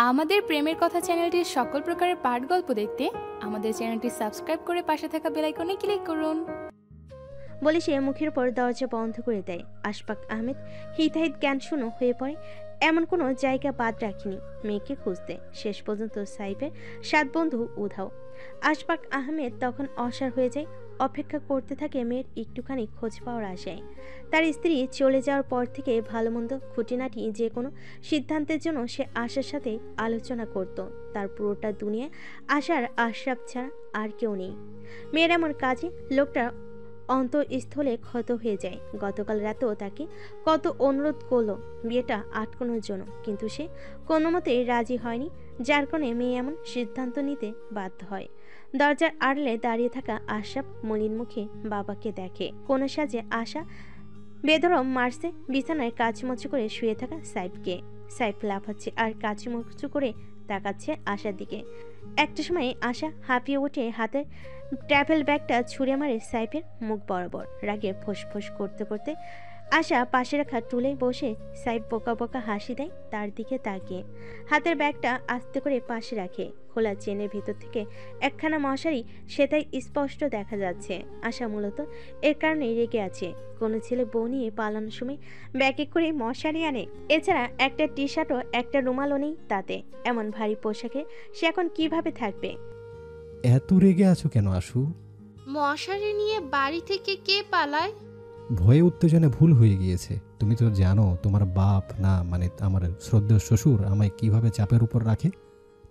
আমাদের প্রেমের কথা চ্যানেলটির সকল প্রকারের পাঠ গল্প দেখতে আমাদের চ্যানেলটি সাবস্ক্রাইব করে পাশে থাকা বেল আইকনে ক্লিক করুন। বলে সে মুখের উপর দরজা বন্ধ করে দেয়। আশফাক আহমেদ হিতাহিত জ্ঞান শূন্য হয়ে পড়ে। এমন কোনো জায়গা বাদ রাখিনি মেয়েকে খুঁজতে। শেষ পর্যন্ত সাইফের 7 বন্ধু উধাও। আশফাক আহমেদ তখন অসাড় হয়ে যায়। অপেক্ষা করতে থাকে মেয়ের একটুখানি খোঁজ পাওয়ার আশায়। তার স্ত্রী চলে যাওয়ার পর থেকে ভালো মন্দ খুঁটিনাটি যে কোনো সিদ্ধান্তের জন্য সে আশার সাথে আলোচনা করত। তার পুরোটা দুনিয়ায় আশার আশরাফ ছাড়া আর কেউ নেই। মেয়ের এমন কাজে লোকটা অন্তঃস্থলে ক্ষত হয়ে যায়। গতকাল রাতেও তাকে কত অনুরোধ করলো বিয়েটা আটকানোর জন্য, কিন্তু সে কোনো মতেই রাজি হয়নি, যার কারণে মেয়ে এমন সিদ্ধান্ত নিতে বাধ্য হয়। দরজার আড়ালে দাঁড়িয়ে থাকা আশরাফ মলিন মুখে বাবাকে দেখে। কোনো সাজে আশা বেধরম মারছে বিছানায় কাচুমচু করে শুয়ে থাকা সাইফকে। সাইফ লাফাচ্ছে আর কাচুমচু করে তাকাচ্ছে আশার দিকে। একটা সময় আশা হাঁপিয়ে উঠে হাতের ট্রাভেল ব্যাগটা ছুঁড়ে মারে সাইফের মুখ বরাবর। রাগে ফোঁস করতে করতে আশা পাশে রাখা টুলে বসে। সাইফ বোকা বোকা হাসি দেয় তার দিকে তাকিয়ে। হাতের ব্যাগটা আস্তে করে পাশে রাখে। খোলা চেনের ভিতর থেকে একখানা মশারি, সেটাই স্পষ্ট দেখা যাচ্ছে। আশা মূলত এর কারণেই রেগে আছে। কোনো ছেলে বউ নিয়ে পালানোর সময় ব্যাগে করে মশারি আনে, এছাড়া একটা টি শার্টও একটা রুমালও নেই তাতে। এমন ভারী পোশাকে সে এখন কিভাবে থাকবে? এত রেগে আছো কেন আশু? মশারি নিয়ে বাড়ি থেকে কে পালায়? ভয়ে উত্তেজনা ভুল হয়ে গিয়েছে। তুমি তো জানো তোমার বাপ, না মানে আমার শ্রদ্ধেয় শ্বশুর, আমায় কিভাবে চাপের উপর রাখে।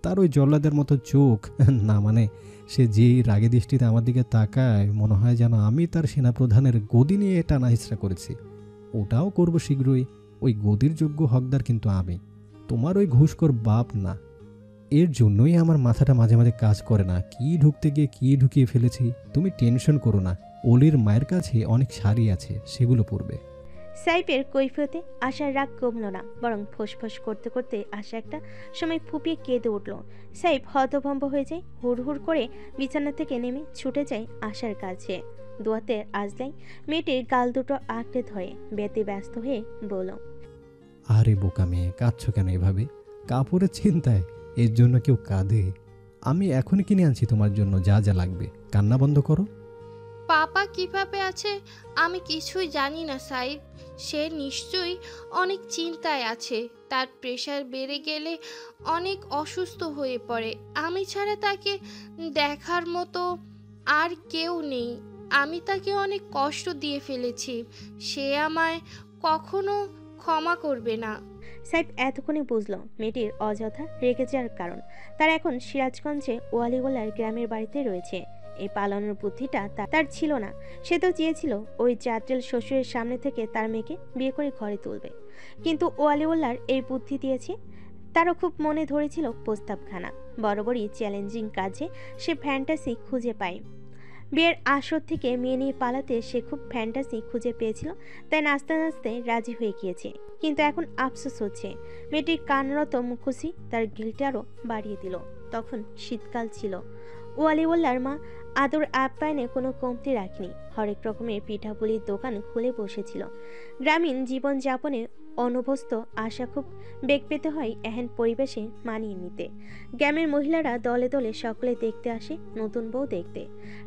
তার ওই জল্লাদের মতো চোখ, না মানে সে যেই রাগে দৃষ্টিতে আমার দিকে তাকায় মনে হয় যেন আমি তার সেনাপ্রধানের গদি নিয়ে টানা হিচড়া করেছি। ওটাও করব শীঘ্রই। ওই গদির যোগ্য হকদার কিন্তু আমি, তোমার ওই ঘুষখোর বাপ না। এর জন্যই আমার মাথাটা মাঝে মাঝে কাজ করে না, কি ঢুকতে গিয়ে কি ঢুকিয়ে ফেলেছি। তুমি টেনশন করো না, অলির মায়ের কাছে অনেক শাড়ি আছে, সেগুলো পরবে। সাইফের কৈফিয়তে আশার রাগ কমল না, বরং ফোঁস করতে করতে আশা একটা সময় ফুপিয়ে কেঁদে উঠল। সাইফ হতভম্ব হয়ে যায়। হুড় করে বিছানা থেকে নেমে ছুটে যায় আশার কাছে। দোয়াতে আজলাই মেয়েটির গাল দুটো আঁকড়ে ধরে বেতে ব্যস্ত হয়ে বলল, আরে বোকা মেয়ে, কাঁদছো কেন এভাবে? কাপড়ের চিন্তায় এর জন্য কেউ কাঁদে? আমি এখনই কিনে আনছি তোমার জন্য যা যা লাগবে। কান্না বন্ধ করো। পাপা কিভাবে আছে আমি কিছুই জানি না সাইদ। সে নিশ্চয়ই অনেক চিন্তায় আছে। তার প্রেশার বেড়ে গেলে অনেক অসুস্থ হয়ে পড়ে। আমি ছাড়া তাকে দেখার মতো আর কেউ নেই। আমি তাকে অনেক কষ্ট দিয়ে ফেলেছি। সে আমায় কখনো ক্ষমা করবে না। সাইফ এতক্ষণে বুঝল মেয়েটির অযথা রেগে যাওয়ার কারণ। তার এখন সিরাজগঞ্জে ওয়ালিগোলার গ্রামের বাড়িতে রয়েছে। এই পালানোর বুদ্ধিটা তার ছিল না। সে তো চেয়েছিল ওই জাদ্রেল শ্বশুরের সামনে থেকে তার মেয়েকে বিয়ে করে ঘরে তুলবে, কিন্তু ওয়ালিউল্লার এই বুদ্ধি দিয়েছে। তারও খুব মনে ধরেছিল প্রস্তাবখানা। বরাবরই চ্যালেঞ্জিং কাজে সে ফ্যান্টাসি খুঁজে পায়। বিয়ের আসর থেকে মেয়ে নিয়ে পালাতে সে খুব ফ্যান্টাসি খুঁজে পেয়েছিল, তাই নাচতে নাচতে রাজি হয়ে গিয়েছে। কিন্তু এখন আফসোস হচ্ছে, মেয়েটির কান্নারত মুখোশি তার গিলটা আরও বাড়িয়ে দিল। তখন শীতকাল ছিল। ওয়ালিউল্লার মা আদর আপ্যায়নে কোনো কমতি রাখেনি। হরেক রকমের পিঠাপুলির দোকান খুলে বসেছিল। গ্রামীণ জীবনযাপনে অনভ্যস্ত আশা খুব বেগ পেতে হয় এহেন পরিবেশে মানিয়ে নিতে। গ্রামের মহিলারা দলে দলে সকলে দেখতে আসে নতুন বউ দেখতে।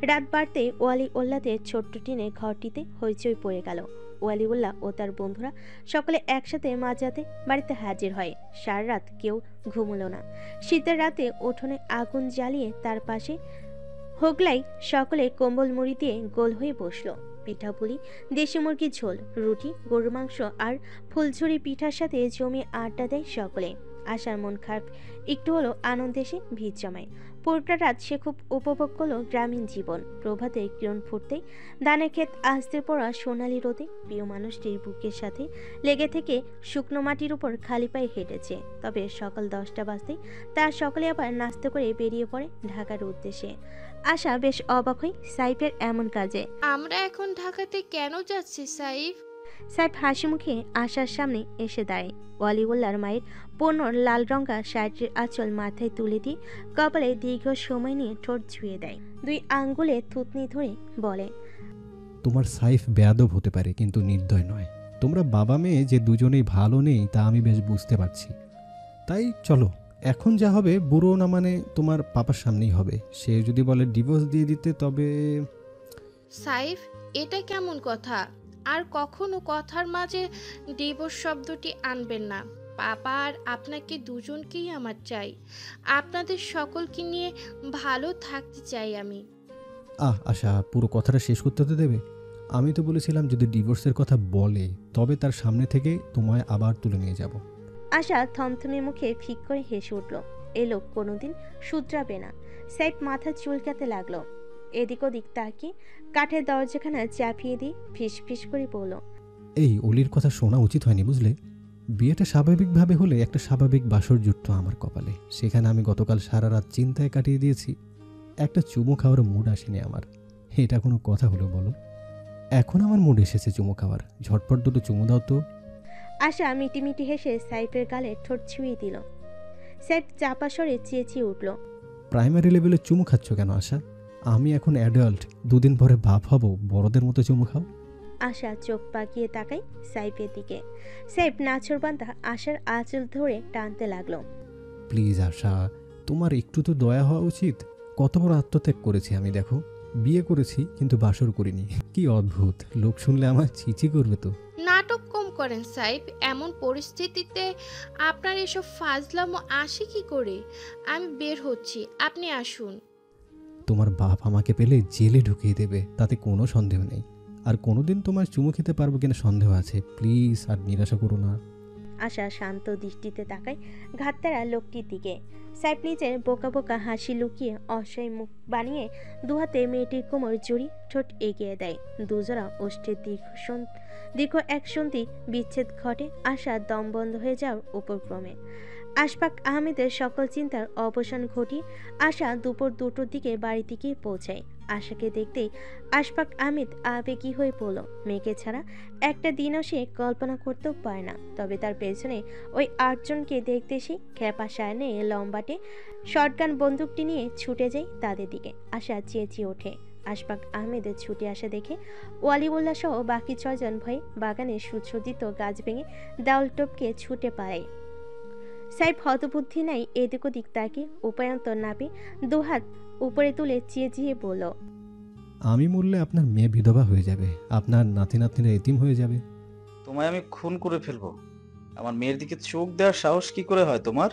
রাত বাড়তে ওয়ালিউল্লাদের ছোট্ট টিনে ঘরটিতে হইচই পড়ে গেল। ওয়ালিউল্লাহ ও তার বন্ধুরা সকলে একসাথে মাঝরাতে বাড়িতে হাজির হয়। সারা রাত কেউ ঘুমলো না। শীতের রাতে উঠোনে আগুন জ্বালিয়ে তার পাশে হোগলাই সকলে কম্বল মুড়ি দিয়ে গোল হয়ে বসলো। পিঠাপুলি, দেশি মুরগির ঝোল, রুটি, গরুর মাংস আর ফুলঝুরি পিঠার সাথে জমিয়ে আড্ডা দেয় সকলে। আশার মন খারাপ একটু হলো আনন্দে সে ভিড় জমায়। পুরোটা রাত সে খুব উপভোগ করলো গ্রামীণ জীবন। প্রভাতে কিরণ ফুটতেই ধানের ক্ষেত আসতে পড়া সোনালি রোদে প্রিয় মানুষটির বুকের সাথে লেগে থেকে শুকনো মাটির উপর খালি পায়ে হেঁটেছে। তবে সকাল 10টা বাজতেই তার সকলে আবার নাস্তা করে বেরিয়ে পড়ে ঢাকার উদ্দেশ্যে। আশা বেশ অবাক হয় সাইফের এমন কাজে। আমরা এখন ঢাকাতে কেন যাচ্ছি সাইফ? সাইফ হাসি মুখে আশার সামনে এসে দাঁড়ায়। ওয়ালিউল্লার মায়ের পণ্যর লাল রঙা শার্টের আঁচল মাথায় তুলে দিয়ে কপালে দীর্ঘ সময় নিয়ে ঠোঁট ছুঁয়ে দেয়। 2 আঙ্গুলে থুতনি ধরে বলে, তোমার সাইফ বেয়াদব হতে পারে কিন্তু নির্দয় নয়। তোমরা বাবা মেয়ে যে দুজনেই ভালো নেই তা আমি বেশ বুঝতে পারছি। তাই চলো এখন যা হবে বুড়ো না মানে তোমার পাপার সামনেই হবে। সে যদি বলে ডিভোর্স দিয়ে দিতে তবে সাইফ, এটা কেমন কথা? আর কখনো কথার মাঝে ডিভোর্স শব্দটি আনবেন না। পাপা আর আপনাকে দুজনকেই আমার চাই। আপনাদের সকলকে নিয়ে ভালো থাকতে চাই আমি। আশা পুরো কথাটা শেষ করতে তো দেবে। আমি তো বলেছিলাম যদি ডিভোর্সের কথা বলে তবে তার সামনে থেকে তোমায় আবার তুলে নিয়ে যাব। আশা থমথমে মুখে ফিক করে হেসে উঠল। এ লোক কোনোদিন শুধরাবে না। সাইফ মাথা চুলকাতে লাগলো। এদিক ওদিক তাকিয়ে কাঠের দরজাখানা চাপিয়ে দিয়ে ফিস ফিস করে বলল, এই অলির কথা শোনা উচিত হয়নি বুঝলে। বিয়েটা স্বাভাবিকভাবে হলে একটা স্বাভাবিক বাসর জুটতো আমার কপালে। সেখানে আমি গতকাল সারা রাত চিন্তায় কাটিয়ে দিয়েছি। একটা চুমু খাওয়ার মুড আসেনি আমার। এটা কোনো কথা হলো বলো? এখন আমার মুড এসেছে চুমু খাওয়ার। ঝটপট দুটো চুমু দাও তো। আশা মিটিমিটি হেসে সাইফের গালে ঠোঁট ছুঁয়ে দিল। সাইফ চাপা স্বরে চেঁচিয়ে উঠল, প্রাইমারি লেভেলে চুমু খাচ্ছ কেন আশা? আমি এখন অ্যাডাল্ট, দুদিন পরে বাপ হব, বড়দের মতো চুমু খাও। আশা চোখ পাকিয়ে তাকাই সাইফের দিকে। সাইফ নাছরবান্ধা আশার আঁচল ধরে টানতে লাগলো। প্লিজ আশা, তোমার একটু তো দয়া হওয়া উচিত। কত বড় আত্মত্যাগ করেছি আমি দেখো। বিয়ে করেছি কিন্তু বাসর করিনি। কি অদ্ভুত, লোক শুনলে আমার ছিছি করবে তো। নাটক কম করেন সাইফ। এমন পরিস্থিতিতে আপনার এসব ফাজলামো আসে কি করে? আমি বের হচ্ছি, আপনি আসুন। তোমার বাপ আমাকে পেলে জেলে ঢুকিয়ে দেবে, তাতে কোনো সন্দেহ নেই। আর কোনোদিন তোমার চুমু খেতে পারবো কিনা সন্দেহ আছে। প্লিজ আর নিরাশা করো না। আশা শান্ত দৃষ্টিতে তাকায় ঘাটতারা লোকটির দিকে। সাইফ নিজের বোকা বোকা হাসি লুকিয়ে অসহায় মুখ বানিয়ে দুহাতে মেয়েটির কোমর জড়ি ঠোঁট এগিয়ে দেয়। দুজোড়া ওষ্ঠের দীর্ঘ এক সন্ধি বিচ্ছেদ ঘটে। আশা দম বন্ধ হয়ে যাওয়ার উপক্রমে। আশফাক আহমেদের সকল চিন্তার অবসান ঘটিয়ে আশা দুপুর 2টোর দিকে বাড়িতে গিয়ে পৌঁছায়। আশাকে দেখতেই আশফাক আহমেদ আবেগী হয়ে পড়ল। মেয়েকে ছাড়া একটা দিনও সে কল্পনা করতেও পারে না। তবে তার পেছনে ওই 8জনকে দেখতে সে খেপা সায়নে লম্বাটে শটগান বন্দুকটি নিয়ে ছুটে যায় তাদের দিকে। আশা চেঁচিয়ে ওঠে। আশফাক আহমেদের ছুটে আসা দেখে ওয়ালিউল্লাহ সহ বাকি 6জন ভয়ে বাগানের সুসজ্জিত গাছ ভেঙে দেওয়াল টপকে ছুটে পালায়। সাইফ হতবুদ্ধি নাই এদিক ওদিক তাকে উপায়ন্তর না পেয়ে দুহাত উপরে তুলে চেঁচিয়ে বলল, আমি মরলে আপনার মেয়ে বিধবা হয়ে যাবে, আপনার নাতি নাতনিরা এতিম হয়ে যাবে। তোমায় আমি খুন করে ফেলবো। আমার মেয়ের দিকে চোখ দেওয়ার সাহস কি করে হয় তোমার?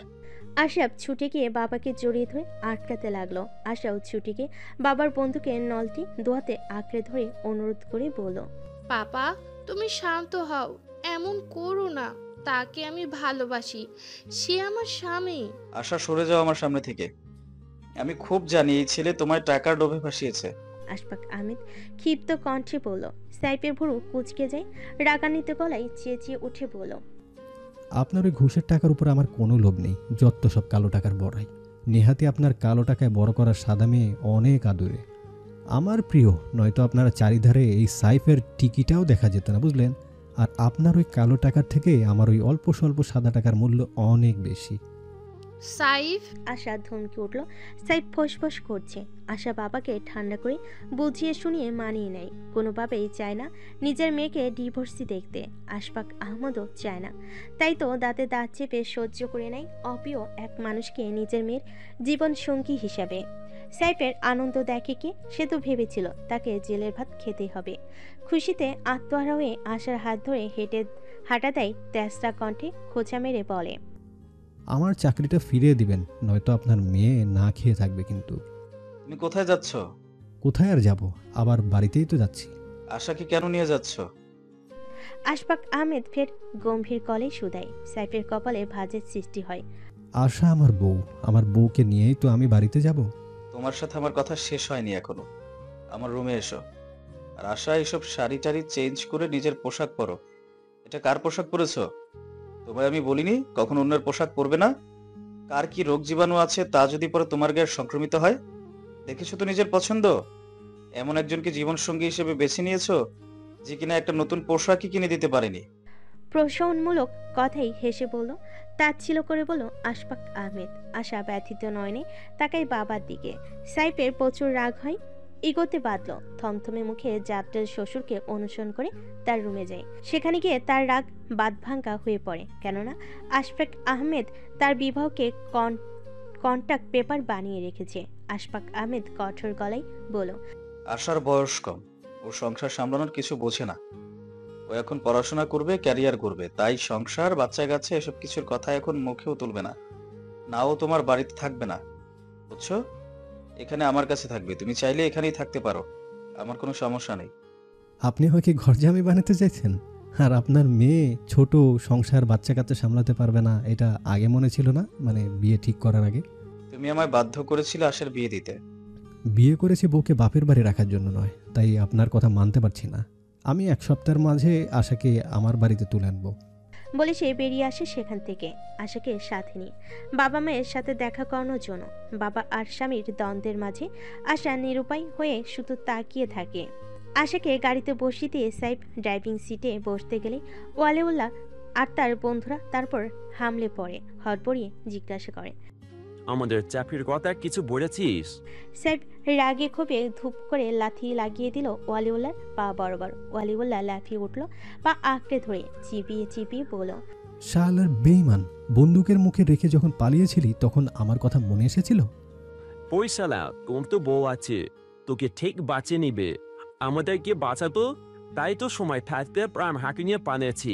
আশাব ছুটে গিয়ে বাবাকে জড়িয়ে ধরে আটকাতে লাগলো। আশাও ছুটে গিয়ে বাবার বন্দুকের নলটি দুহাতে আঁকড়ে ধরে অনুরোধ করে বলল, পাপা, তুমি শান্ত হও, এমন করো না। তাকে আমি ভালোবাসি, সে আমার স্বামী। আশা, সরে যাও আমার সামনে থেকে। আমি খুব জানি এই ছেলে তোমায় টাকার লোভে ফাঁসিয়েছে। আশফাক আহমেদ ক্ষিপ্ত কণ্ঠে বলল। সাইফের ভুরু কুঁচকে যায়। রাগান্বিত গলায় চেঁচিয়ে উঠে বলল, আপনার ওই ঘুষের টাকার উপর আমার কোনো লোভ নেই। যত সব কালো টাকার বড়াই। নেহাতি আপনার কালো টাকায় বড় করার সাদা মেয়ে অনেক আদুরে আমার প্রিয়, নয়তো আপনারা চারিধারে এই সাইফের টিকিটাও দেখা যেত না বুঝলেন। আর আপনার ওই কালো টাকার থেকে আমার ওই অল্প স্বল্প সাদা টাকার মূল্য অনেক বেশি। সাইফ, আশা ধমকে উঠল। সাইফ ফোঁস করছে। আশা বাবাকে ঠান্ডা করে বুঝিয়ে শুনিয়ে মানিয়ে নেয়। কোনোভাবেই চায় না নিজের মেয়েকে ডিভোর্সি দেখতে। আশফাক আহমদও চায় না। তাই তো দাঁতে দাঁত চেপে সহ্য করে নেয় অপ্রিয় এক মানুষকে নিজের মেয়ের জীবন সঙ্গী হিসাবে। সাইফের আনন্দ দেখে কি? সে তো ভেবেছিল তাকে জেলের ভাত খেতে হবে। খুশিতে আত্মহারা হয়ে আশার হাত ধরে হাঁটা দেয় তেসরা কণ্ঠে খোঁচা মেরে বলে, আমার চাকরিটা ফিরিয়ে দিবেন, নয়তো আপনার মেয়ে না খেয়ে থাকবে। কিন্তু তুমি কোথায় যাচ্ছ? কোথায় আর যাব, আবার বাড়িতেই তো যাচ্ছি। আশাকে কেন নিয়ে যাচ্ছ? আশফাক আহমেদ ফের গম্ভীর কলে শুধায়। সাইফের কপালে ভাঁজের সৃষ্টি হয়। আশা আমার বউ, আমার বউকে নিয়েই তো আমি বাড়িতে যাব। তোমার সাথে আমার কথা শেষ হয়নি এখনো। আমার রুমে এসো। আর আশা, এসব শাড়ি টাড়ি চেঞ্জ করে নিজের পোশাক পরো। এটা কার পোশাক পরেছো? তোমায় আমি বলিনি কখন অন্যের পোশাক পরবে না? কার কি রোগ জীবাণু আছে তা যদি পরে তোমার গায়ে সংক্রমিত হয়? দেখেছো তো নিজের পছন্দ। এমন একজনকে জীবন সঙ্গী হিসেবে বেছে নিয়েছো যে কিনা একটা নতুন পোশাকই কিনে দিতে পারেনি। প্রশংসামূলক কথাই হেসে বলল, তাচ্ছিল করে বলল আশফাক আহমেদ। আশা ব্যথিত নয়নে তাকাই বাবার দিকে। সাইফের প্রচুর রাগ হয়। ইগোতে বাঁধল। থমথমে মুখে জাদ্দার শ্বশুরকে অনুসরণ করে তার রুমে যায়। সেখানে গিয়ে তার রাগ বাঁধভাঙ্গা হয়ে পড়ে, কেননা আশফাক আহমেদ তার বিবাহকে কন্ট্রাক্ট পেপার বানিয়ে রেখেছে। আশফাক আহমেদ কঠোর গলায় বলল, আশার বয়স কম, ও সংসার সামলানোর কিছু বোঝে না। ও এখন পড়াশোনা করবে, ক্যারিয়ার করবে, তাই সংসার, বাচ্চা কাচ্চা এসব কিছুর কথা এখন মুখেও তুলবে না। নাও তোমার বাড়িতে থাকবে না, বুঝছো? এখানে আমার কাছে থাকবে, তুমি চাইলে এখানেই থাকতে পারো, আমার কোনো সমস্যা নেই। আপনি হয় কি ঘর জামাই বানাতে চাইছেন? আর আপনার মেয়ে ছোট, সংসার বাচ্চা কাচ্চা সামলাতে পারবে না, এটা আগে মনে ছিল না? মানে বিয়ে ঠিক করার আগে? তুমি আমায় বাধ্য করেছিলে আশার বিয়ে দিতে। বিয়ে করেছি বউকে বাপের বাড়ি রাখার জন্য নয়, তাই আপনার কথা মানতে পারছি না। আমি 1 সপ্তাহের মাঝে আশাকে আমার বাড়িতে তুলে আনবো। বলে সে বেরিয়ে আসে সেখান থেকে, আশাকে সাথে নিয়ে বাবা মায়ের সাথে দেখা করানোর জন্য। বাবা আর স্বামীর দ্বন্দ্বের মাঝে আশা নিরুপায় হয়ে শুধু তাকিয়ে থাকে। আশাকে গাড়িতে বসিয়ে দিয়ে সাইফ ড্রাইভিং সিটে বসতে গেলে ওয়ালিউল্লাহ আর তার বন্ধুরা তারপর হামলে পড়ে। হড়বড়িয়ে জিজ্ঞাসা করে, আমাদের চাকরির কথা কিছু বলেছিস? সাইফ রাগে ক্ষোভে ধূপ করে লাথি লাগিয়ে দিল ওয়ালিউল্লাহর পা বরাবর। ওয়ালিউল্লাহ লাফিয়ে উঠল, পা আঁকড়ে ধরে চিপিয়ে চিপিয়ে বলল, শালার বেঈমান, বন্দুকের মুখে রেখে যখন পালিয়েছিলি তখন আমার কথা মনে এসেছিল? পয়সালা তোর তো বউ আছে, তোকে ঠিক বাঁচিয়ে নিবে। আমাদেরকে বাঁচাতো, তাই তো সময় থাকতে প্রাণ হাঁকি নিয়ে পানিয়েছি।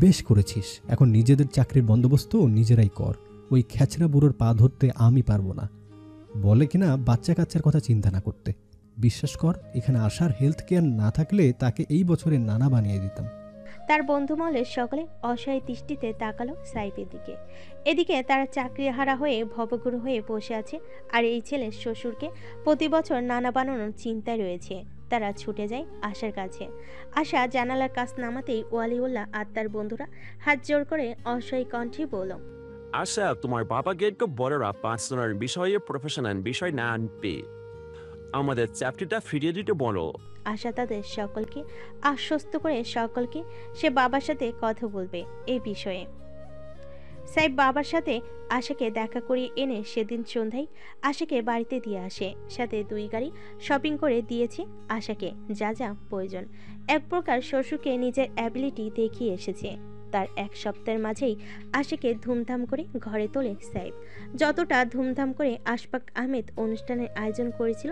বেশ করেছিস, এখন নিজেদের চাকরির বন্দোবস্ত নিজেরাই কর। ওই খ্যাচরা বুড়োর পা ধরতে আমি পারবো না। বলে কিনা বাচ্চা কাচ্চার কথা চিন্তা না করতে। বিশ্বাস কর, এখানে আসার হেলথ কেয়ার না থাকলে তাকে এই বছরে নানা বানিয়ে দিতাম। তার বন্ধু মহলের সকলে অসহায় দৃষ্টিতে তাকালো সাইফের দিকে। এদিকে তারা চাকরিহারা হয়ে ভবঘুর হয়ে বসে আছে, আর এই ছেলের শ্বশুরকে প্রতি বছর নানা বানানোর চিন্তায় রয়েছে। তারা ছুটে যায় আশার কাছে। আশা জানালার কাছ নামাতেই ওয়ালিউল্লাহ আর তার বন্ধুরা হাত জোর করে অসহায় কণ্ঠে বলল, আশা, তোমার বাবাকে একটু বড়রা পার্সোনাল বিষয়ে প্রফেশনাল বিষয় না আনবে। আমাদের চাকরিটা ফিরিয়ে দিতে বলো। আশা তাদের সকলকে আশ্বস্ত করে সকলকে সে বাবার সাথে কথা বলবে এই বিষয়ে। সাইফ বাবার সাথে আশাকে দেখা করিয়ে এনে সেদিন সন্ধ্যায় আশাকে বাড়িতে দিয়ে আসে। সাথে 2 গাড়ি শপিং করে দিয়েছে আশাকে যা যা প্রয়োজন। এক প্রকার শ্বশুরকে নিজের অ্যাবিলিটি দেখিয়ে এসেছে। তার 1 সপ্তাহের মাঝেই আশাকে ধুমধাম করে ঘরে তোলে সাইফ। যতটা ধুমধাম করে আশফাক আহমেদ অনুষ্ঠানের আয়োজন করেছিল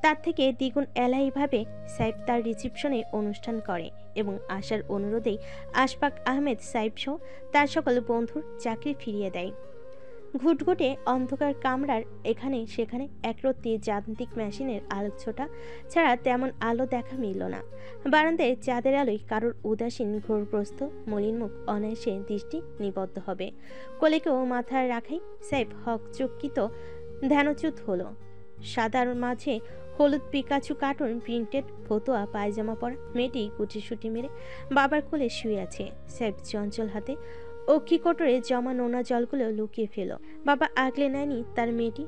তার থেকে দ্বিগুণ এলাহিভাবে সাইফ তার রিসিপশনে অনুষ্ঠান করে এবং আশার অনুরোধেই আশফাক আহমেদ সাইফ সহ তার সকল বন্ধুর চাকরি ফিরিয়ে দেয়। ঘুটঘুটে অন্ধকার কামরার এখানে সেখানে একরত্তি যান্ত্রিক মেশিনের আলোকছোটা ছাড়া তেমন আলো দেখা মিলল না। বারান্দায় চাঁদের আলোয় কারোর উদাসীন ঘোরগ্রস্ত মলিন মুখ অনায়াসে দৃষ্টি নিবদ্ধ হবে। কোলেকেও মাথায় রাখাই সাইফ হকচকিত ধ্যানচ্যুত হলো। সাদার মাঝে হলুদ পিকাচু কার্টুন প্রিন্টেড ফতুয়া পায়জামা পরা মেয়েটি কুটিসুটি মেরে বাবার কোলে শুয়ে আছে। সাইফ চঞ্চল হাতে অক্ষি কোটরে জমা নোনা জলগুলো লুকিয়ে ফেল। বাবা আগলে নেয়নি তার মেয়েটি,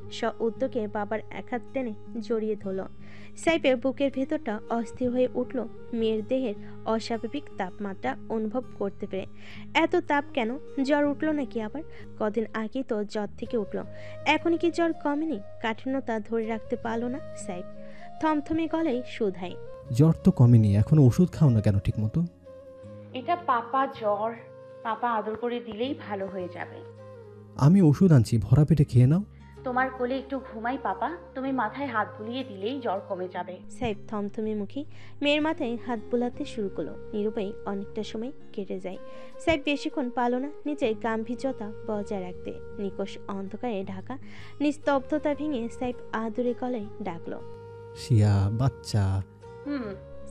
উদ্যোগে বাবার এক হাত টেনে জড়িয়ে ধরল। সাইফের বুকের ভেতরটা অস্থির হয়ে উঠল মেয়ের দেহের অস্বাভাবিক তাপমাত্রা অনুভব করতে পেরে। এত তাপ কেন? জ্বর উঠল নাকি আবার? কদিন আগেই তো জ্বর থেকে উঠল, এখনই কি জ্বর কমেনি? কাঠিন্যতা ধরে রাখতে পারল না সাইফ। থমথমে গলায় শুধায়, জ্বর তো কমেনি, এখনো ওষুধ খাও না কেন ঠিক মতো? এটা পাপা জ্বর, পাপা আদর করে দিলেই ভালো হয়ে যাবে। আমি ওষুধ আনছি, ভরা পেটে খেয়ে নাও। তোমার কোলে একটু ঘুমাই পাপা, তুমি মাথায় হাত বুলিয়ে দিলেই জ্বর কমে যাবে। সাইফ থমথমে মুখে মেয়ের মাথায় হাত বোলাতে শুরু করলো। নিরুপায় অনেকটা সময় কেটে যায়। সাইফ বেশিক্ষণ পারল না নিজের গাম্ভীর্যতা বজায় রাখতে। নিকষ অন্ধকারে ঢাকা নিস্তব্ধতা ভেঙে সাইফ আদুরে গলায় ডাকলো, শিয়া বাচ্চা।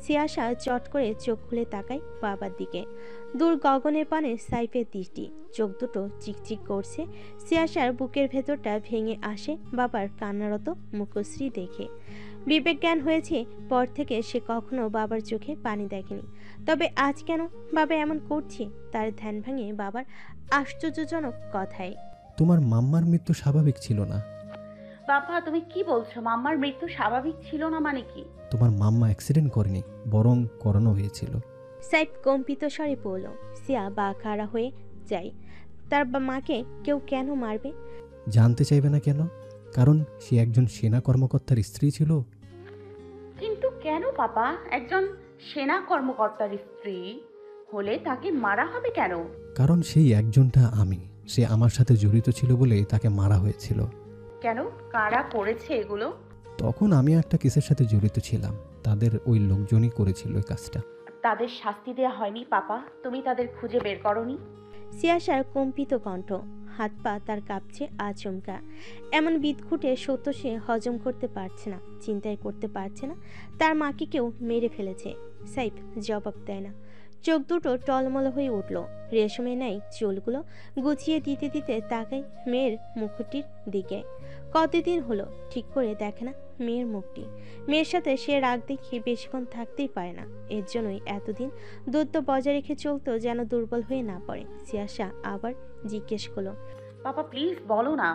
সিয়াশা চট করে চোখ খুলে তাকায় বাবার দিকে। দূর গগনের পানে সাইফের দৃষ্টি, চোখ দুটো চিকচিক করছে। সিয়াশার বুকের ভেতরটা ভেঙে আসে বাবার কান্নারত মুখশ্রী দেখে। বিবেক জ্ঞান হয়েছে পর থেকে সে কখনো বাবার চোখে পানি দেখেনি। তবে আজ কেন বাবা এমন করছে তার ধ্যান ভাঙে বাবার আশ্চর্যজনক কথায়। তোমার মাম্মার মৃত্যু স্বাভাবিক ছিল না। বাবা তুমি কি বলছো? মাম্মার মৃত্যু স্বাভাবিক ছিল না মানে কি? তোমার মাম্মা অ্যাক্সিডেন্ট করেনি, বরং করানো হয়েছিল। সাইফ কম্পিত স্বরে পড়ল। সিয়া বা খাড়া হয়ে যায়। তার মাকে কেউ কেন মারবে? জানতে চাইবে না কেন? কারণ সে একজন সেনা কর্মকর্তার স্ত্রী ছিল। পাপা, একজন সেনা কর্মকর্তার স্ত্রী হলে তাকে মারা হবে কেন? কারণ সেই একজনটা আমি। সে আমার সাথে জড়িত ছিল বলেই তাকে মারা হয়েছিল। কেন? কারা করেছে এগুলো? তখন আমি একটা কেসের সাথে জড়িত ছিলাম। তাদের ওই লোকজনই করেছিল ওই কাজটা। তাদের শাস্তি দেওয়া হয়নি পাপা? তুমি তাদের খুঁজে বের করনি? সিয়াশার কম্পিত কণ্ঠ, হাত পা তার কাঁপছে আচমকা। এমন বিদঘুটে সত্য সে হজম করতে পারছে না, চিন্তাই করতে পারছে না তার মাকে কেউ মেরে ফেলেছে। সাইফ জবাব দেয় না। চোখ দুটো টলমল হয়ে উঠল। রেশমে নাই চুলগুলো গুছিয়ে দিতে দিতে তাকাই মেয়ের মুখটির দিকে। কতদিন হলো ঠিক করে দেখে না মেয়ের মুখটি। মেয়ের সাথে সে রাগ দেখিয়ে বেশিক্ষণ থাকতেই পারে না। এর জন্যই এতদিন দূরত্ব বজায় রেখে চলতো যেন দুর্বল হয়ে না পড়ে। সিয়াশা আবার জিজ্ঞেস করলো, পাপা প্লিজ বলো না।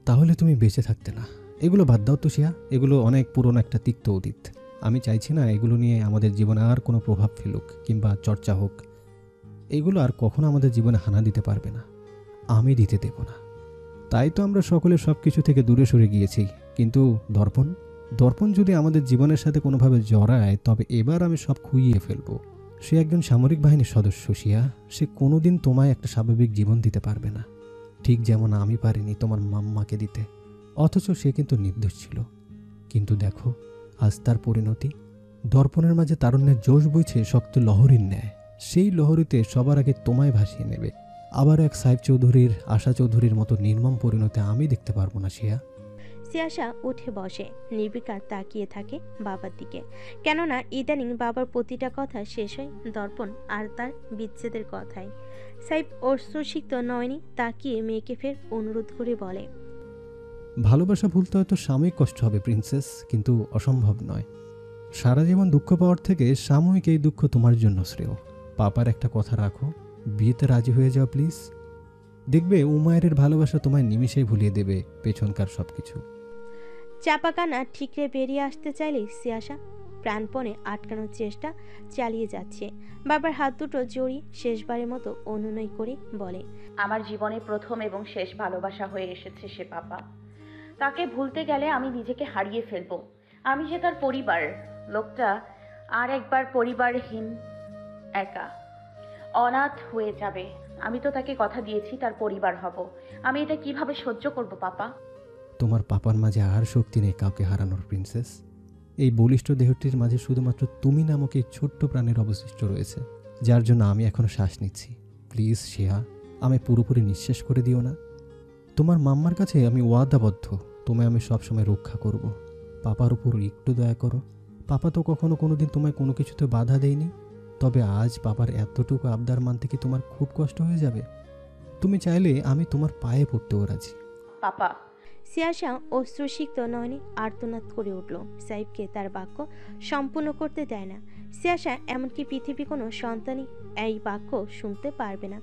তাহলে তুমি বেঁচে থাকতে না। এগুলো বাদ দাও তো শিয়া, এগুলো অনেক পুরনো একটা তিক্ত অতীত। আমি চাইছি না এগুলো নিয়ে আমাদের জীবনে আর কোনো প্রভাব ফেলুক কিংবা চর্চা হোক। এগুলো আর কখনো আমাদের জীবনে হানা দিতে পারবে না, আমি দিতে দেব না। তাই তো আমরা সকলে সব কিছু থেকে দূরে সরে গিয়েছি। কিন্তু দর্পণ দর্পণ যদি আমাদের জীবনের সাথে কোনোভাবে জড়ায়, তবে এবার আমি সব খুইয়ে ফেলবো। সে একজন সামরিক বাহিনীর সদস্য শিয়া। সে কোনোদিন তোমায় একটা স্বাভাবিক জীবন দিতে পারবে না, ঠিক যেমন আমি পারিনি তোমার মাম্মাকে দিতে। অথচ সে কিন্তু নির্দোষ ছিল। কিন্তু দেখো আজ তার পরিণতি। দর্পণের মাঝে তারুণ্যের জোশ বইছে শক্ত লহরীর ন্যায়। সেই লহরীতে সবার আগে তোমায় ভাসিয়ে নেবে। আবার এক সাইফ চৌধুরীর, আশা চৌধুরীর মতো নির্মম পরিণতি আমি দেখতে পারবো না শিয়া। সিয়াশা উঠে বসে, নির্বিকার তাকিয়ে থাকে বাবার দিকে। কেননা ইদানিং বাবার প্রতিটা কথা শেষ হয় দর্পণ আর তার বিচ্ছেদের কথায়। সাইফ অশ্রুসিক্ত নয়নি তাকিয়ে মেয়েকে ফের অনুরোধ করে বলে, ভালোবাসা ভুলতে হয়তো সাময়িক কষ্ট হবে প্রিন্সেস, কিন্তু অসম্ভব নয়। সারা জীবন দুঃখ পাওয়ার থেকে সাময়িক এই দুঃখ তোমার জন্য শ্রেয়। পাপার একটা কথা রাখো, বিয়েতে রাজি হয়ে যাও প্লিজ। দেখবে উমায়ের ভালোবাসা তোমায় নিমিষেই ভুলিয়ে দেবে পেছনকার সব কিছু। চাপাকানা ঠিকরে বেরিয়ে আসতে চাইলেই সিয়াশা প্রাণপণে আটকানোর চেষ্টা চালিয়ে যাচ্ছে। বাবার হাত দুটো জড়িয়ে শেষবারের মতো অনুনয় করে বলে, আমার জীবনে প্রথম এবং শেষ ভালোবাসা হয়ে এসেছে সে পাপা। তাকে ভুলতে গেলে আমি নিজেকে হারিয়ে ফেলবো। আমি যে তার পরিবার, লোকটা আর একবার পরিবারহীন, একা, অনাথ হয়ে যাবে। আমি তো তাকে কথা দিয়েছি তার পরিবার হব। আমি এটা কিভাবে সহ্য করব পাপা? তোমার পাপার মাঝে আর শক্তি নেই কাউকে হারানোর প্রিন্সেস। এই বলিষ্ঠ দেহটির মাঝে শুধুমাত্র তুমি নামক এই ছোট্ট প্রাণের অবশিষ্ট রয়েছে, যার জন্য আমি এখনো শ্বাস নিচ্ছি। প্লিজ শিয়া, আমি পুরোপুরি নিঃশেষ করে দিও না। তোমার মাম্মার কাছে আমি ওয়াদাবদ্ধ, তোমায় আমি সবসময় রক্ষা করব। পাপার উপর একটু দয়া করো। পাপা তো কখনো কোনোদিন তোমায় কোনো কিছুতে বাধা দেয়নি। তবে আজ পাপার এতটুকু আবদার মানতে কি তোমার খুব কষ্ট হয়ে যাবে? তুমি চাইলে আমি তোমার পায়ে পড়তেও রাজি। পাপা। সিয়াশা অশ্রুসিক্ত নয়নে আর্তনাদ করে উঠল। সাইফকে তার বাক্য সম্পূর্ণ করতে দেয় না। সিয়াশা এমনকি পৃথিবী কোনো সন্তানই এই বাক্য শুনতে পারবে না।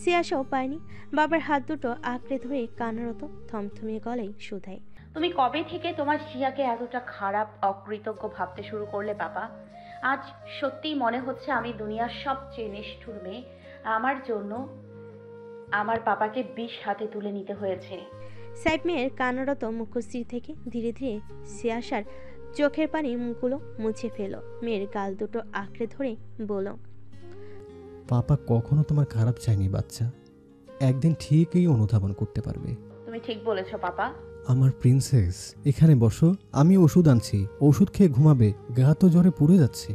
সিয়াশাও পায়নি। বাবার হাত দুটো আঁকড়ে ধরে কান্নারত থমথমিয়ে গলায় শুধায়, তুমি কবে থেকে তোমার শিয়াকে এতটা খারাপ, অকৃতজ্ঞ ভাবতে শুরু করলে পাপা? আজ সত্যিই মনে হচ্ছে আমি দুনিয়ার সবচেয়ে নিষ্ঠুর মেয়ে। আমার জন্য আমার পাপাকে বিষ হাতে তুলে নিতে হয়েছে। সাইফ মেয়ের কান্নারত মুখশ্রী থেকে ধীরে ধীরে সিয়াশার চোখের পানি মুখগুলো মুছে ফেল। মেয়ের গাল দুটো আঁকড়ে ধরে বলল, পাপা কখনো তোমার খারাপ চায়নি বাচ্চা। একদিন ঠিকই অনুধাবন করতে পারবে। তুমি ঠিক বলেছো পাপা। আমার প্রিন্সেস, এখানে বসো, আমি ওষুধ আনছি। ওষুধ খেয়ে ঘুমাবে, গা তো জ্বরে পুড়ে যাচ্ছে।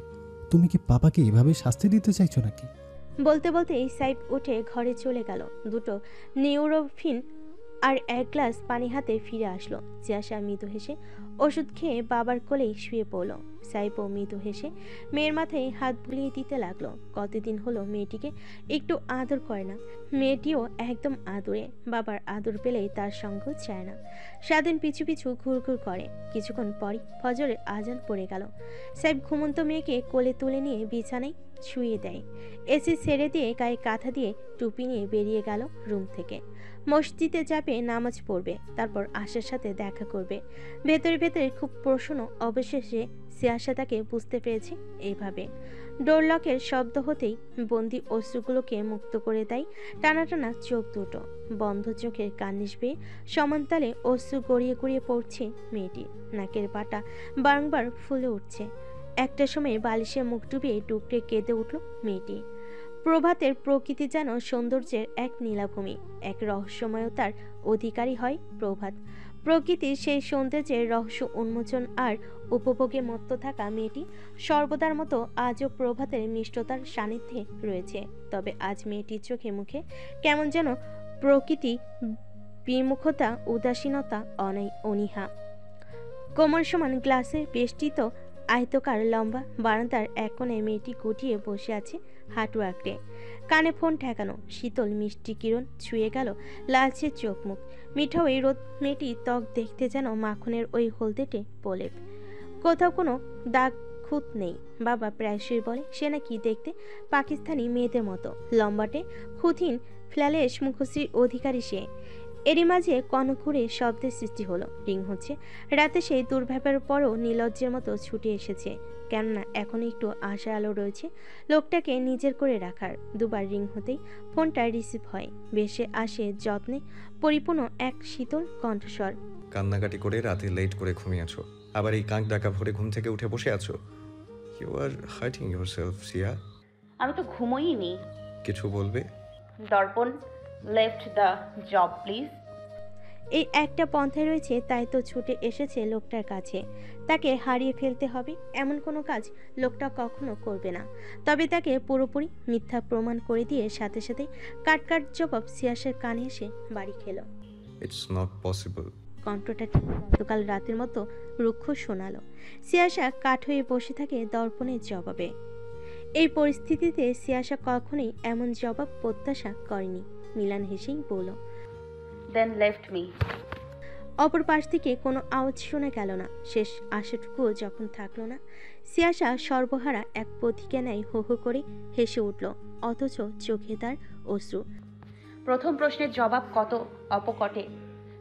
তুমি কি পাপাকে এভাবে শাস্তি দিতে চাইছো নাকি? বলতে বলতেই সাইফ উঠে ঘরে চলে গেল। দুটো নিউরোফিন আর এক গ্লাস পানি হাতে ফিরে আসলো। সিয়াশা মৃদু হেসে ওষুধ খেয়ে বাবার কোলেই শুয়ে পড়ল। সাইফও মৃদু হেসে মেয়ের মাথায় হাত বুলিয়ে দিতে লাগলো। কতদিন হলো মেয়েটিকে একটু আদর করে না। মেয়েটিও একদম আদরে। বাবার আদর পেলেই তার সঙ্গ চায় না। সারাদিন পিছু পিছু ঘুরঘুর করে। কিছুক্ষণ পরই ফজরের আজান পড়ে গেল। সাইফ ঘুমন্ত মেয়েকে কোলে তুলে নিয়ে বিছানায় শুয়ে দেয়। এসি ছেড়ে দিয়ে গায়ে কাঁথা দিয়ে টুপি নিয়ে বেরিয়ে গেল রুম থেকে। মসজিদে যাবে, নামাজ পড়বে, তারপর আশার সাথে দেখা করবে। ভেতরে ভেতরে খুব প্রশ্ন। অবশেষে সিয়াশা তাকে বুঝতে পেরেছে এইভাবে। ডোর লকের শব্দ হতেই বন্দি অশ্রুগুলোকে মুক্ত করে দেয় টানা টানা চোখ দুটো। বন্ধ চোখের কার্নিশ বেয়ে সমানতালে অশ্রু গড়িয়ে গড়িয়ে পড়ছে মেয়েটি। নাকের পাটা বারংবার ফুলে উঠছে। একটা সময় বালিশে মুখ ডুবিয়ে টুকরে কেঁদে উঠল মেয়েটি। প্রভাতের প্রকৃতি যেন সৌন্দর্যের এক নীলাভূমি, এক রহস্যময়তার অধিকারী হয় প্রভাত। প্রকৃতির সেই সৌন্দর্যের রহস্য উন্মোচন আর উপভোগে মত্ত থাকা মেয়েটি সর্বদার মতো আজও প্রভাতের মিষ্টতার সান্নিধ্যে রয়েছে। তবে আজ মেয়েটির চোখে মুখে কেমন যেন প্রকৃতি বিমুখতা, উদাসীনতা, অনীহা। কোমর সমান গ্লাসের বেষ্টিত আয়তকার লম্বা বারান্দার এক কোণে মেয়েটি গুটিয়ে বসে আছে হাঁটু আঁকড়ে, কানে ফোন ঠেকানো। শীতল মিষ্টি কিরণ ছুঁয়ে গেল লালচে চোখ মুখ। মিঠা ওই রোদ মেয়েটি ত্বক দেখতে যেন মাখনের ওই হলদেটে প্রলেপ, কোথাও কোনো দাগ খুঁত নেই। বাবা প্রায়শই বলে সে নাকি দেখতে পাকিস্তানি মেয়েদের মতো, লম্বাটে খুঁথিন ফ্ল্যালেশ মুখশ্রীর অধিকারী সে। এরই মাঝে কনকুরে শব্দের সৃষ্টি হলো। রিং হচ্ছে। রাতে সেই দুর্ভাবের পরও নির্লজ্জের মতো ছুটে এসেছে, কেননা এখন একটু আশার আলো রয়েছে লোকটাকে নিজের করে রাখার। দুবার রিং হতেই ফোনটা রিসিভ হয়। বেশে আসে যত্নে পরিপূর্ণ এক শীতল কণ্ঠস্বর। কান্নাকাটি করে রাতে লেট করে ঘুমিয়েছো, আবার এই কাক ডাকা ভোরে ঘুম থেকে উঠে বসে আছো। ইউ আর হার্টিং ইয়োরসেলফ সিয়া। আমি তো ঘুমোইনি। কিছু বলবে? দর্পণ, লেফট দ্য জব প্লিজ। এই একটা পন্থায় রয়েছে, তাই তো ছুটে এসেছে লোকটার কাছে। তাকে হারিয়ে ফেলতে হবে এমন কোনো কাজ লোকটা কখনো করবে না। তবে তাকে পুরোপুরি মিথ্যা প্রমাণ করে দিয়ে সাথে সাথে কাট জবাব সিয়াসের কানে এসে বাড়ি খেল। It's not possible. কণ্ঠটা ঠিক গতকাল রাতের মতো রুক্ষ শোনালো। সিয়াসা কাঠ হয়ে বসে থাকে দর্পণের জবাবে। এই পরিস্থিতিতে সিয়াসা কখনোই এমন জবাব প্রত্যাশা করেনি। মিলান হেসেই বলল, দেন লেফট মি। অপর পাশ থেকে কোনো আওয়াজ শোনা গেল না। শেষ আশাটুকুও যখন থাকলো না, সিয়াসা সর্বহারা এক পথিকে ন্যায় হো হো করে হেসে উঠল, অথচ চোখে তার অশ্রু। প্রথম প্রশ্নের জবাব কত অপকটে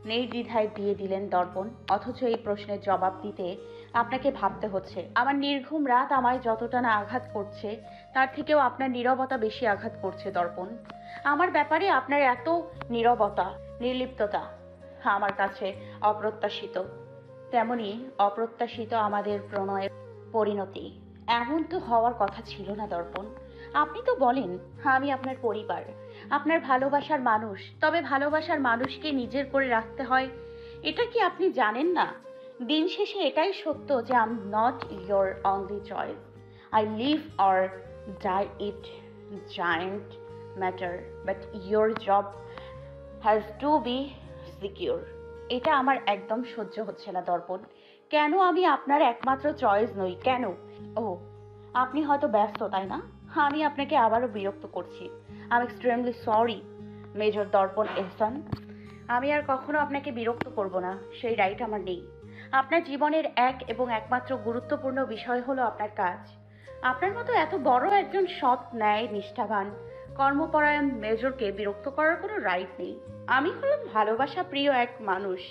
নির্দ্বিধায় দিয়ে দিলেন দর্পণ, অথচ এই প্রশ্নের জবাব দিতে আপনাকে ভাবতে হচ্ছে। আমার নির্ঘুম রাত আমায় যতটা না আঘাত করছে, তার থেকেও আপনার নীরবতা বেশি আঘাত করছে দর্পণ। আমার ব্যাপারে আপনার এত নীরবতা, নির্লিপ্ততা আমার কাছে অপ্রত্যাশিত। তেমনি অপ্রত্যাশিত আমাদের প্রণয়ের পরিণতি। এমন তো হওয়ার কথা ছিল না দর্পণ। আপনি তো বলেন আমি আপনার পরিবার, আপনার ভালোবাসার মানুষ। তবে ভালোবাসার মানুষকে নিজের করে রাখতে হয়, এটা কি আপনি জানেন না? দিন শেষে এটাই সত্য যে I am not your only choice. I live or die, it doesn't matter, but your job has to be secure. এটা আমার একদম সহ্য হচ্ছে না দর্পণ। কেন আমি আপনার একমাত্র চয়েস নই? কেন? ও, আপনি হয়তো ব্যস্ত, তাই না? আমি আপনাকে আবারও বিরক্ত করছি। I am extremely sorry major দর্পণ এহসান। আমি আর কখনো আপনাকে বিরক্ত করব না, সেই রাইট আমার নেই। আপনার জীবনের এক এবং একমাত্র গুরুত্বপূর্ণ বিষয় হলো আপনার কাজ। আপনার মতো এত বড় একজন সৎ, ন্যায়, নিষ্ঠাবান, কর্মপরায়ণ মেজরকে বিরক্ত করার কোনো রাইট নেই। আমি হলাম ভালোবাসা প্রিয় এক মানুষ,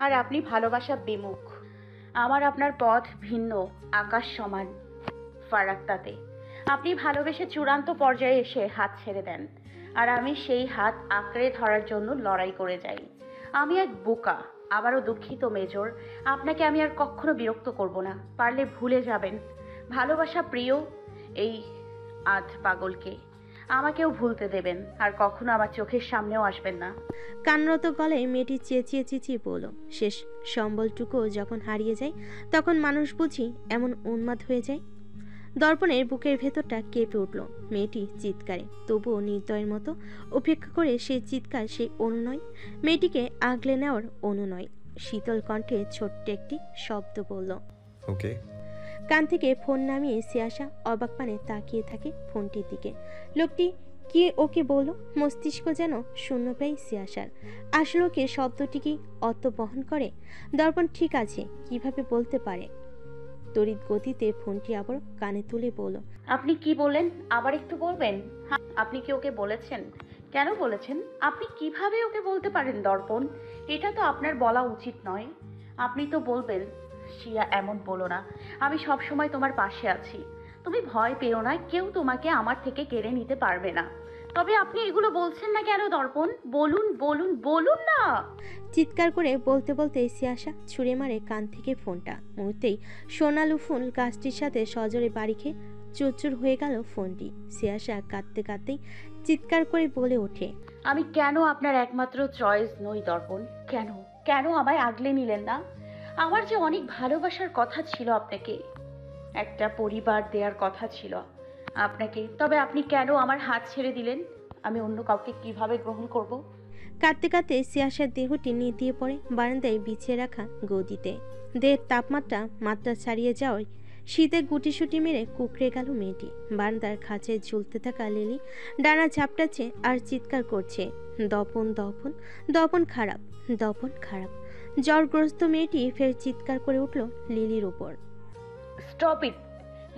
আর আপনি ভালোবাসা বিমুখ। আমার আপনার পথ ভিন্ন, আকাশ সমান ফারাক তাতে। আপনি ভালোবেসে চূড়ান্ত পর্যায়ে এসে হাত ছেড়ে দেন, আর আমি সেই হাত আঁকড়ে ধরার জন্য লড়াই করে যাই। আমি এক বোকা। আবারও দুঃখিত মেজর, আপনাকে আমি আর কখনো বিরক্ত করব না। পারলে ভুলে যাবেন ভালোবাসা প্রিয় এই আধ পাগলকে। আমাকেও ভুলতে দেবেন, আর কখনো আমার চোখের সামনেও আসবেন না। কান্নরত গলায় মেয়েটি চেঁচিয়ে চেঁচিয়ে বলল। শেষ সম্বলটুকুও যখন হারিয়ে যায়, তখন মানুষ বুঝি এমন উন্মাদ হয়ে যায়। দর্পণের বুকের ভেতরটা কেঁপে উঠল মেয়েটি চিৎকারে, তবুও নির্দয়ের মতো উপেক্ষা করে সেই চিৎকার, সেই অনুনয়, মেয়েটিকে আগলে নেওয়ার অনুনয়। শীতল কণ্ঠে ছোট্ট একটি শব্দ বলল, ওকে। কান থেকে ফোন নামিয়ে সিয়াসা অবাক পানে তাকিয়ে থাকে ফোনটির দিকে। লোকটি কি ওকে বলল? মস্তিষ্ক যেন শূন্যপ্রায় সিয়াসার। আসলে ওকে শব্দটি কি অত বহন করে? দর্পণ ঠিক আছে কিভাবে বলতে পারে? তড়িৎ গতিতে ফোনটি আবার কানে তুলে বলল, আপনি কি বললেন? আবার একটু বলবেন? হ্যাঁ, আপনি কি ওকে বলেছেন? কেন বলেছেন? আপনি কিভাবে ওকে বলতে পারেন দর্পণ? এটা তো আপনার বলা উচিত নয়। আপনি তো বলবেন, শিয়া এমন বলো না, আমি সব সময় তোমার পাশে আছি। তুমি ভয় পেও না, কেউ তোমাকে আমার থেকে কেড়ে নিতে পারবে না। তবে আপনি এগুলো বলছেন না কেন দর্পণ? বলুন বলুন বলুন না। চিৎকার করে বলতে বলতে সিয়াসা ছুঁড়ে মারে কান থেকে ফোনটা। মুহূর্তেই সোনালু ফুল গাছটির সাথে সজোরে বাড়ি খেয়ে চুরচুর হয়ে গেল ফোনটি। সিয়াসা কাঁদতে কাঁদতেই চিৎকার করে বলে ওঠে, আমি কেন আপনার একমাত্র চয়েস নই দর্পণ? কেন কেন আমায় আগলে নিলেন না? আমার যে অনেক ভালোবাসার কথা ছিল আপনাকে, একটা পরিবার দেওয়ার কথা ছিল আপনাকে, তবে আপনি কেন আমার হাত ছেড়ে দিলেন? আমি অন্য কাউকে কিভাবে গ্রহণ করব? কাঁদতে কাঁদতে সিয়াসার দেহটি নিয়ে পড়ে বারান্দায় বিছিয়ে রাখা গদিতে। দেহের তাপমাত্রা মাত্রা ছাড়িয়ে যাওয়ায় শীতে গুটিসুটি মেরে কুকড়ে গেল মেয়েটি। বারান্দার খাঁচায় ঝুলতে থাকা লিলি ডানা ঝাপটাচ্ছে আর চিৎকার করছে, দপন দপন দপন খারাপ, দপন খারাপ। জ্বরগ্রস্ত মেয়েটি ফের চিৎকার করে উঠল লিলির উপর। স্টপ ইট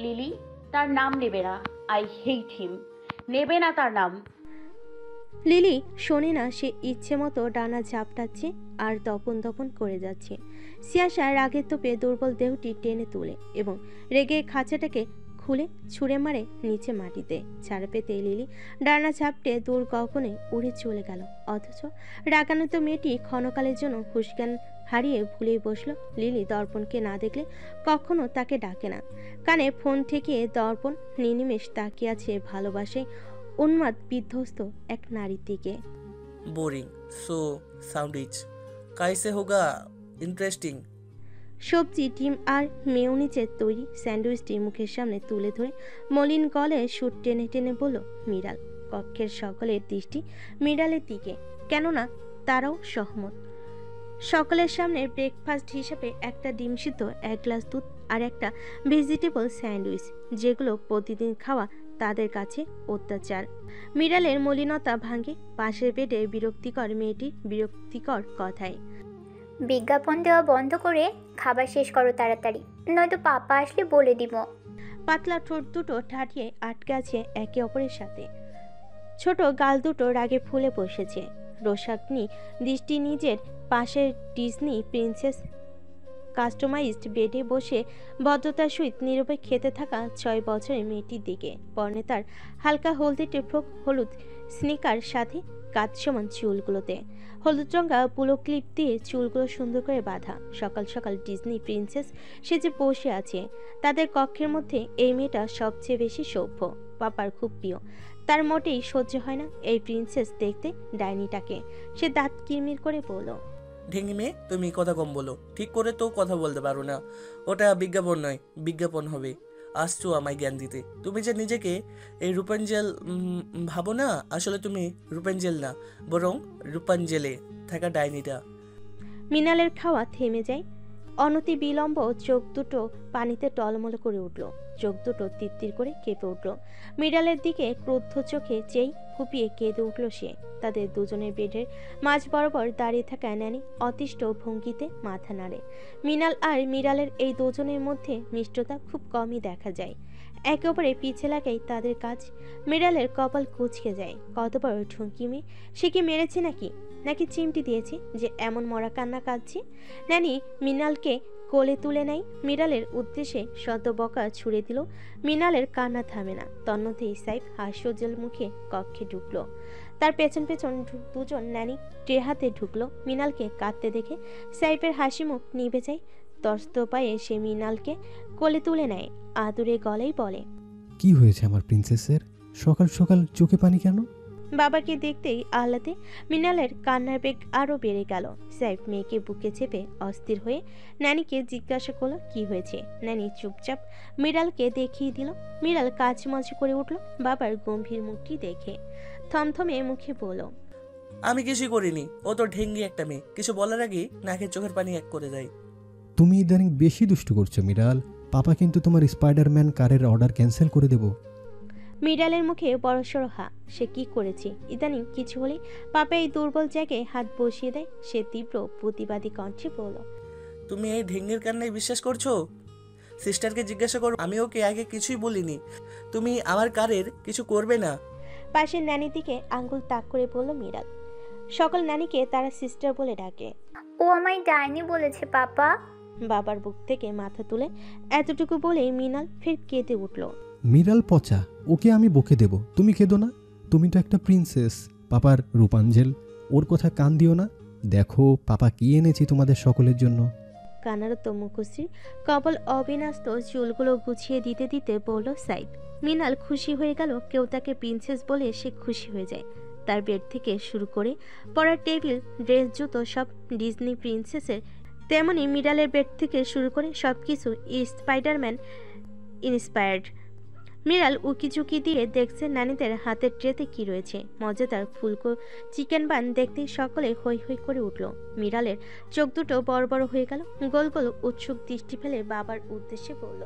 লিলি, তার নাম নেবে না। আই হেট হিম। নেবে না তার নাম। লিলি শোনে না, সে ইচ্ছে মতো ডানা ঝাপটাচ্ছে আর দপন দপন করে যাচ্ছে। সিয়াসা রাগের তোপে দুর্বল দেহটি টেনে তোলে এবং রেগে খাঁচাটাকে খুলে ছুঁড়ে মারে নিচে মাটিতে। ছাড়া পেতে লিলি ডানা ঝাপটে দূর গগনে উড়ে চলে গেল। অথচ রাগান্বিত মেয়েটি ক্ষণকালের জন্য হুঁশজ্ঞান হারিয়ে ভুলেই বসলো। লিলি দর্পণকে না দেখলে কখনো তাকে ডাকে না। কানে ফোন ঠেকিয়ে দর্পণ নিনিমেষ তাকিয়ে আছে ভালোবাসায় উন্মাদ বিধ্বস্ত এক নারীর দিকে। बोरिंग सो सैंडविच कैसे होगा इंटरेस्टिंग। সবজি, ডিম আর মেয়োনিজের তৈরি স্যান্ডউইচটি মুখের সামনে তুলে ধরে মলিন গলায় সুর টেনে টেনে বলল মীরাল। কক্ষের সকলের দৃষ্টি মীরালের দিকে, কেননা তারাও সহমত। সকলের সামনে ব্রেকফাস্ট হিসেবে একটা ডিম সিদ্ধ, এক গ্লাস দুধ আর একটা ভেজিটেবল স্যান্ডউইচ, যেগুলো প্রতিদিন খাওয়া তাদের কাছে অত্যাচার। মীরালের মলিনতা ভাঙে পাশের বেডে বিরক্তিকর মেয়েটির বিরক্তিকর কথায়। বিজ্ঞাপন দেওয়া বন্ধ করে খাবার শেষ করো তাড়াতাড়ি, নয়তো পাপা আসলে বলে দিব। পাতলা ঠোঁট দুটো ঠাটিয়ে আটকে আছে একে অপরের সাথে। ছোট গাল দুটো রাগে ফুলে বসেছে। রোশাগ্নি দৃষ্টি নিজের পাশের ডিজনি প্রিন্সেস কাস্টমাইজড বেডে বসে ভদ্রতার সহিত নীরবে খেতে থাকা 6 বছরের মেয়েটির দিকে। পরনে তার হালকা হলদেটে ফ্রক, হলুদ স্নিকার, সাথে কাঁধ সমান চুলগুলোতে হলুদ রঙা পুলো ক্লিপ দিয়ে চুলগুলো সুন্দর করে বাঁধা। সকাল সকাল ডিজনি প্রিন্সেস সেজে বসে আছে। তাদের কক্ষের মধ্যে এই মেয়েটা সবচেয়ে বেশি সভ্য, পাপার খুব প্রিয়। তার মোটেই সহ্য হয় না এই প্রিন্সেস দেখতে ডাইনিটাকে। সে দাঁত কিরমির করে বলল, ঢেঙ্গি মেয়ে, তুমি কথা কম বলো, ঠিক করে তো কথা বলতে পারো না। ওটা বিজ্ঞাপন নয়, বিজ্ঞাপন হবে। আসছো আমায় জ্ঞান দিতে। তুমি যে নিজেকে এই রূপাঞ্জেল ভাবো না, আসলে তুমি রূপাঞ্জেল না, বরং রূপাঞ্জেলে থাকা ডাইনিটা। মৃণালের খাওয়া থেমে যায়। অনতি বিলম্ব চোখ দুটো পানিতে টলমল করে উঠল, চোখ দুটো তিত্তির করে কেঁপে উঠল। মৃণালের দিকে ক্রুদ্ধ চোখে চেই ফুপিয়ে কেঁদে উঠল সে। তাদের দুজনের বেডের মাঝ বরাবর দাঁড়িয়ে থাকা ন্যানি অতিষ্ঠ ভঙ্গিতে মাথা নাড়ে। মৃণাল আর মৃণালের এই দুজনের মধ্যে মিষ্টতা খুব কমই দেখা যায়। একেবারে পিছে লাগাই তাদের কাজ। মৃণালের কপাল কুঁচকে যায়। কত বড় ঠুঙ্কি মেয়ে, সে কি মেরেছে নাকি চিমটি দিয়েছে যে এমন মরা কান্না কাঁদছে? নানি মৃণালকে কোলে তুলে নেয়। মৃণালের উদ্দেশ্যে শত বকা ছুড়ে দিল। মৃণালের কান্না থামে না। তন্মধ্যেই সাইফ হাস্যোজ্জ্বল মুখে কক্ষে ঢুকলো। তার পেছন পেছন দুজন নানি ট্রে হাতে ঢুকলো। মৃণালকে কাঁদতে দেখে সাইফের হাসি মুখ নিভে যায়। তস্ত পায়ে সে মৃণালকে কোলে তুলে নেয়, আদুরে গলায় বলে, কি হয়েছে আমার প্রিন্সেসের? সকাল সকাল চোখে পানি কেন? বাবাকে দেখতেই আহ্লাদে মৃণালের কান্নার বেগ আরো বেড়ে গেল। সাইফ মেয়েকে বুকে চেপে অস্থির হয়ে নানিকে জিজ্ঞাসা করলো কি হয়েছে। নানি চুপচাপ মৃণালকে দেখিয়ে দিল। মৃণাল কাচমচ করে উঠল বাবার গম্ভীর মুখটি দেখে। থমথমে মুখে বলল, আমি কিছুই করিনি, ও তো ঢেঙ্গি একটা মেয়ে। কিছু বলার আগেই নাকের চোখের পানি এক করে দেয়। তুমি ইদানিং বেশি দুষ্টু করছো মৃণাল। পাপা কিন্তু তোমার স্পাইডারম্যান কারের অর্ডার ক্যান্সেল করে দেব। মৃণালের মুখে বড়সড় হা। সে কি করেছে? ইদানিং কিছু হলে পাপা এই দুর্বল জায়গায় হাত বসিয়ে দেয়। সে তীব্র প্রতিবাদী কণ্ঠে বলল, তুমি এই ঢেঙ্গির কান্নায় বিশ্বাস করছো? সিস্টারকে জিজ্ঞাসা করো, আমি ওকে আগে কিছুই বলিনি। তুমি আমার কারের কিছু করবে না। পাশের নানির দিকে আঙ্গুল তাক করে বলল মৃণাল। সকল নানিকে তারা সিস্টার বলে ডাকে। ও আমায় ডাইনি বলেছে পাপা। বাবার বুক থেকে মাথা তুলে এতটুকু বলেই মৃণাল ফের কেঁদে উঠল। মৃণাল পচা, ওকে আমি বকে দেব, তুমি কেঁদো না। তুমি তো একটা প্রিন্সেস, পাপার রূপাঞ্জেল। ওর কথা কান দিও না। দেখো পাপা কি এনেছি তোমাদের সকলের জন্য। কানারত মুখশ্রী কপাল অবিনাস্ত চুলগুলো গুছিয়ে দিতে দিতে বলল সাইদ। মৃণাল খুশি হয়ে গেল, কেউ তাকে প্রিন্সেস বলে সে খুশি হয়ে যায়। তার বেড থেকে শুরু করে পড়ার টেবিল, ড্রেস, জুতো সব ডিজনি প্রিন্সেসের। তেমনি মৃণালের বেড থেকে শুরু করে সব কিছু স্পাইডারম্যান ইন্সপায়ার্ড। মৃণাল উকিঝুঁকি দিয়ে দেখছে নানিদের হাতের ট্রেতে কি রয়েছে। মজাদার ফুলকো চিকেন বান দেখতে সকলে হৈ হৈ করে উঠল। মৃণালের চোখ দুটো বড় বড় হয়ে গেল। গোল গোল উৎসুক দৃষ্টি ফেলে বাবার উদ্দেশ্যে বলল,